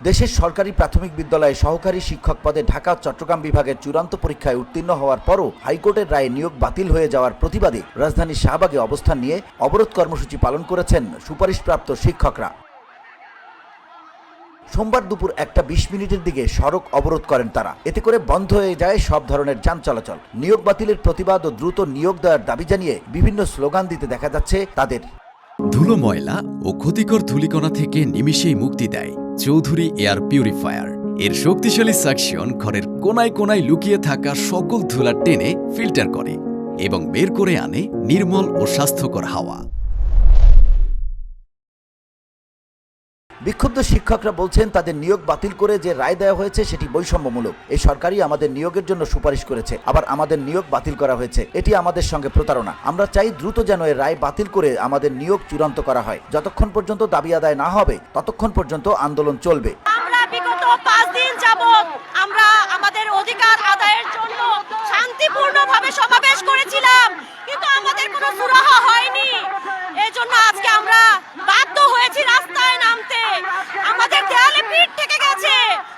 দেশের সরকারি প্রাথমিক বিদ্যালয়ে সহকারী শিক্ষক পদে ঢাকা চট্টগ্রাম বিভাগের চূড়ান্ত পরীক্ষায় উত্তীর্ণ হওয়ার পরও হাইকোর্টের রায়ে নিয়োগ বাতিল হয়ে যাওয়ার প্রতিবাদে রাজধানীর শাহবাগে অবস্থান নিয়ে অবরোধ কর্মসূচি পালন করেছেন সুপারিশপ্রাপ্ত শিক্ষকরা। সোমবার দুপুর 1:20 দিকে সড়ক অবরোধ করেন তারা। এতে করে বন্ধ হয়ে যায় সব ধরনের যান চলাচল। নিয়োগ বাতিলের প্রতিবাদ ও দ্রুত নিয়োগ দেওয়ার দাবি জানিয়ে বিভিন্ন স্লোগান দিতে দেখা যাচ্ছে তাদের। ধুলো, ময়লা ও ক্ষতিকর ধূলিকণা থেকে নিমিষেই মুক্তি দেয় চৌধুরী এয়ার পিউরিফায়ার। এর শক্তিশালী সাকশন ঘরের কোনায় কোনায় লুকিয়ে থাকা সকল ধুলা টেনে ফিল্টার করে এবং বের করে আনে নির্মল ও স্বাস্থ্যকর হাওয়া। বিক্ষুব্ধ শিক্ষকরা বলছেন, তাদের নিয়োগ বাতিল করে যে রায় দেওয়া হয়েছে সেটি বৈষম্যমূলক। এই সরকারই আমাদের নিয়োগের জন্য সুপারিশ করেছে, আবার আমাদের নিয়োগ বাতিল করা হয়েছে। এটি আমাদের সঙ্গে প্রতারণা। আমরা চাই দ্রুত যেন এই রায় বাতিল করে আমাদের নিয়োগ চূড়ান্ত করা হয়। যতক্ষণ পর্যন্ত দাবি আদায় না হবে ততক্ষণ পর্যন্ত আন্দোলন চলবে। আমরা বিগত 5 দিন যাবত আমরা আমাদের অধিকার আদায়ের জন্য শান্তিপূর্ণভাবে সমাবেশ করেছিলাম, কিন্তু আমাদের কোনো সুরাহা হয়নি। এজন্য আজকে আমরা বাধ্য হয়েছি রাস্তায় নামতে। আমাদের দেয়ালে পিঠ থেকে গেছে।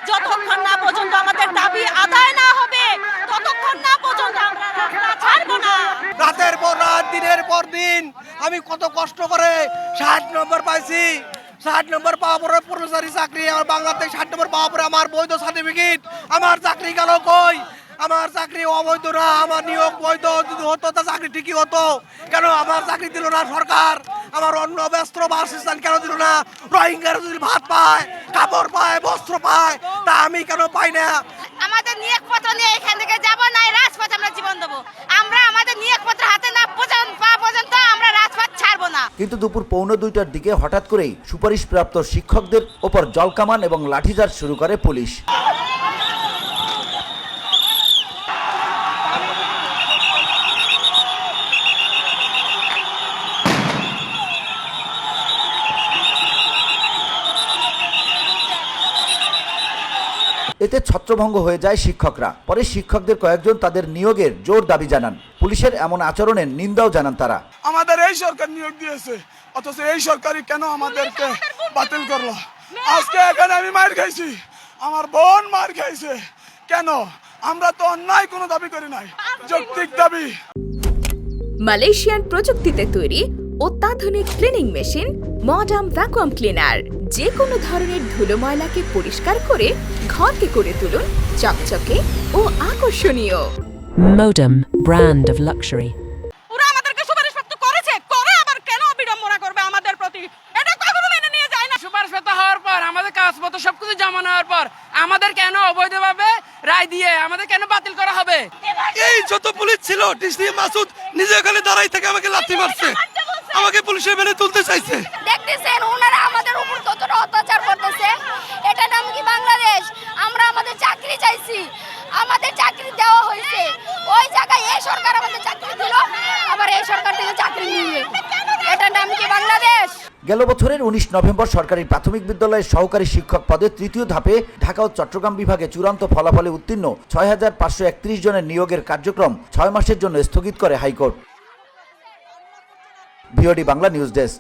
যতক্ষণ না পর্যন্ত আমাদের দাবি আদায় না হবে ততক্ষণ না পর্যন্ত আমরা রাস্তা ছাড়বো না। রাতের পর রাত, দিনের পর দিন আমি কত কষ্ট করে 60 নম্বর পাইছি। 60 নম্বর পাওয়ার পরে প্রফেসরি চাকরি, আমার বাংলাতে 60 নম্বর পাওয়ার পরে আমার বৈধ সার্টিফিকেট, আমার চাকরি গেল কই? আমার চাকরি অবৈধ না, আমার নিয়োগ বৈধ। যদি হতো তা চাকরি ঠিকই হতো। কেন আমার চাকরি দিল না সরকার? আমার অন্য বস্ত্র বাসস্থান কেন দিল না? রোহিঙ্গারা যদি ভাত পায়, কাপড় পায়, বস্ত্র পায়, তা আমি কেন পাই না? আমাদের নিয়োগপত্র নিয়ে এখান থেকে যাব না, রাজপথ আমরা জীবন দেবো। আমরা আমাদের নিয়োগপত্র হাতে না পাওয়া পর্যন্ত আমরা রাজপথ ছাড়বো না। কিন্তু দুপুর 1:45 দিকে হঠাৎ করেই সুপারিশপ্রাপ্ত শিক্ষকদের ওপর জলকামান এবং লাঠিচার্জ শুরু করে পুলিশ। এতে ছত্রভঙ্গ হয়ে যায় শিক্ষকরা। পরে শিক্ষকদের কয়েকজন তাদের নিয়োগের জোর দাবি জানান। পুলিশের এমন আচরণের নিন্দাও জানান তারা। আমাদের এই সরকার নিয়োগ দিয়েছে, অথচ এই সরকারই কেন আমাদেরকে বাতিল করলো? আজকে এখানে আমি মার খাইছি, আমার বোন মার খাইছে। কেন? আমরা তো অন্যায় কোনো দাবি করি নাই, যৌক্তিক দাবি। মালয়েশিয়ান প্রযুক্তিতে তৈরি অত্যাধুনিক cleaning machine modern vacuum cleaner যে কোনো ধরনের ধুলো ময়লাকে পরিষ্কার করে ঘরকে করে তুলুন চকচকে ও আকর্ষণীয়। Modem, brand of luxury. ওরা আমাদেরকে সুপারিশপ্রাপ্ত করেছে, করে আবার কেন বিড়ম্বনা করবে আমাদের প্রতি? এটা কখনো মেনে নিয়ে যায় না। সুপারিশপ্রাপ্ত হওয়ার পর আমাদের কাগজপত্র সবকিছু জমা নেওয়ার পর আমাদের কেন অবৈধভাবে রায় দিয়ে আমাদের কেন বাতিল করা হবে? এই যত পুলিশ ছিল, ডিসি মাসুদ নিজে এখানে দাঁড়াই থেকে আমাকে লাথি মারছে, আমাকে পুলিশের মেনে তুলতে চাইছে। দেখতেছেন ওনারা আমাদের উপর কতটা অত্যাচার করতেছে। এটা নাম কি বাংলাদেশ? আমরা আমাদের চাকরি চাইছি, আমাদের চাকরি দেওয়া হয়েছে। ওই জায়গায় এই সরকার আমাদের চাকরি দিল, আবার এই সরকার থেকে চাকরি নিয়ে। এটা নাম কি বাংলাদেশ? গেল বছরের 19 নভেম্বর সরকারি প্রাথমিক বিদ্যালয়ের সহকারী শিক্ষক পদে তৃতীয় ধাপে ঢাকা ও চট্টগ্রাম বিভাগে চূড়ান্ত ফলাফলে উত্তীর্ণ 6531 জনের নিয়োগের কার্যক্রম 6 মাসের জন্য স্থগিত করে high court. VOD Bangla news desk.